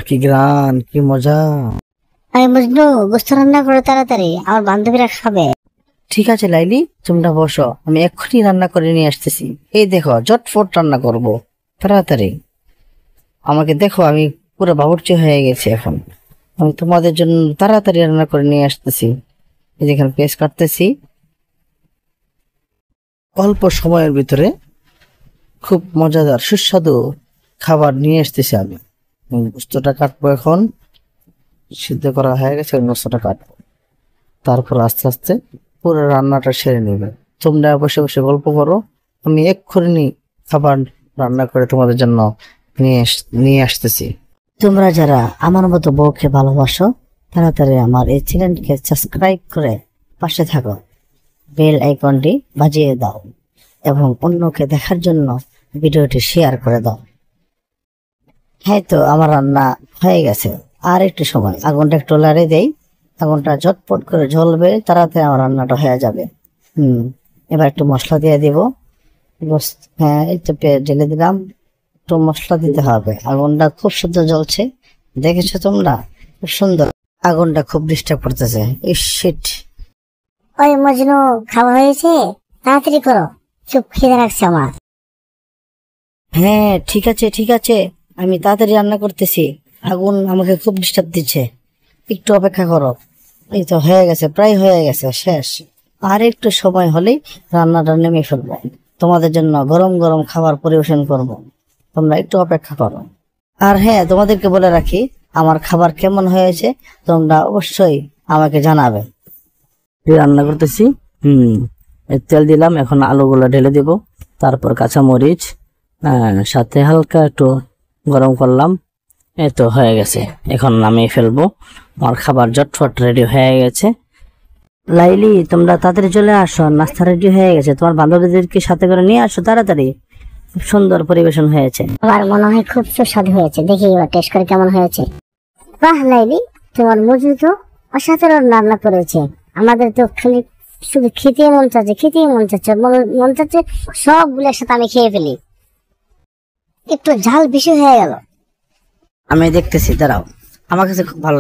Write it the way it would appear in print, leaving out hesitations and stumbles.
কি গ্রান, কি মজা। আরে মজনু, গোস্ত রান্না করে তাড়াতাড়ি, আমার বান্ধবীরা খাবে। ঠিক আছে লাইলি, তোমরা বসো, আমি এক্ষুনি রান্না করে নিয়ে আসতেছি। এই দেখো, ঝটফট রান্না করব, তাড়াতাড়ি। আমাকে দেখো, আমি পুরো বাবুর্চি হয়ে গেছি এখন। আমি তোমাদের জন্য তাড়াতাড়ি রান্না করে নিয়ে আসতেছি। এই যেখানে পেস্ট কাটতেছি, অল্প সময়ের ভিতরে খুব মজাদার সুস্বাদু খাবার নিয়ে আসতেছি আমি। গোস্তটা কাটবো এখন, সিদ্ধ করা হয়ে গেছে, গোস্তটা কাটবো, তারপর আস্তে আস্তে পুরো রান্নাটা সেরে নেবে। তোমরা বসে বসে গল্প করো, আমি এক্ষুনি খাবার রান্না করে তোমাদের জন্য নিয়ে আসতেছি। তোমরা যারা আমার মতো বউকে ভালোবাসো, তাড়াতাড়ি আমার এই চ্যানেলকে সাবস্ক্রাইব করে পাশে থাকো, বেল আইকনটি বাজিয়ে দাও এবং অন্যকে দেখার জন্য ভিডিওটি শেয়ার করে দাও। হ্যাঁ, তো আমার রান্না হয়ে গেছে। আর একটু সময় আগুনটা একটু লাড়ে দেই, আগুনটা ঝটপট করে জ্বলবে, তাড়াতাড়ি আমার রান্নাটা হয়ে যাবে। এবার একটু মশলা দিয়ে দিব। হ্যাঁ, এই তো ঢেলে দিলাম। একটু মশলা দিতে হবে। আগুনটা খুব সুন্দর জ্বলছে, দেখেছো তোমরা? খুব সুন্দর। আগুনটা খুব ডিস্টার্ব করতেছে। শিট। ওই মজনু, খাওয়া হয়েছে? তাড়াতাড়ি করো, চুপ খিদে রাখছে আমার। হ্যাঁ, ঠিক আছে ঠিক আছে, আমি তাড়াতাড়ি রান্না করতেছি। আগুন আমাকে খুব ডিস্টার্ব দিচ্ছে, একটু অপেক্ষা করো। এই তো হয়ে গেছে, প্রায় হয়ে গেছে, শেষ। আর একটু সময় হলেই রান্নাটা নেমে ফেলবো, তোমাদের জন্য গরম গরম খাবার পরিবেশন করব। তোমরা একটু অপেক্ষা করো। আর হ্যাঁ, তোমাদেরকে বলে রাখি, আমার খাবার কেমন হয়েছে তোমরা অবশ্যই আমাকে জানাবে। রান্না করতেছি, তেল দিলাম, এখন আলুগুলো ঢেলে দিব, তারপর কাঁচামরিচ, সাথে হালকা একটু গরম করলাম। এই তো হয়ে গেছে, এখন নামিয়ে ফেলবো। আমার খাবার ঝটফট রেডি হয়ে গেছে। লাইলি, তোমরা তাড়াতাড়ি চলে আসো, নাস্তা রেডি হয়ে গেছে, তোমার বান্ধবীদেরকে সাথে করে নিয়ে আসো তাড়াতাড়ি। খুব সুন্দর পরিবেশন হয়েছে। আমার মনে হয় খুব সুস্বাদু হয়েছে, দেখি এবার টেস্ট করে কেমন হয়েছে। বাহ লাইলি, তোমার মজনু তো অসাধারণ রান্না করেছে। আমাদের তো খালি শুধু খেতে মন চাচ্ছে, মন চাচ্ছে সবগুলো একসাথে আমি খেয়ে ফেলি। একটু ঝাল বেশি হয়ে গেল। আমি দেখতেছি, দাঁড়াও, আমার কাছে খুব ভালো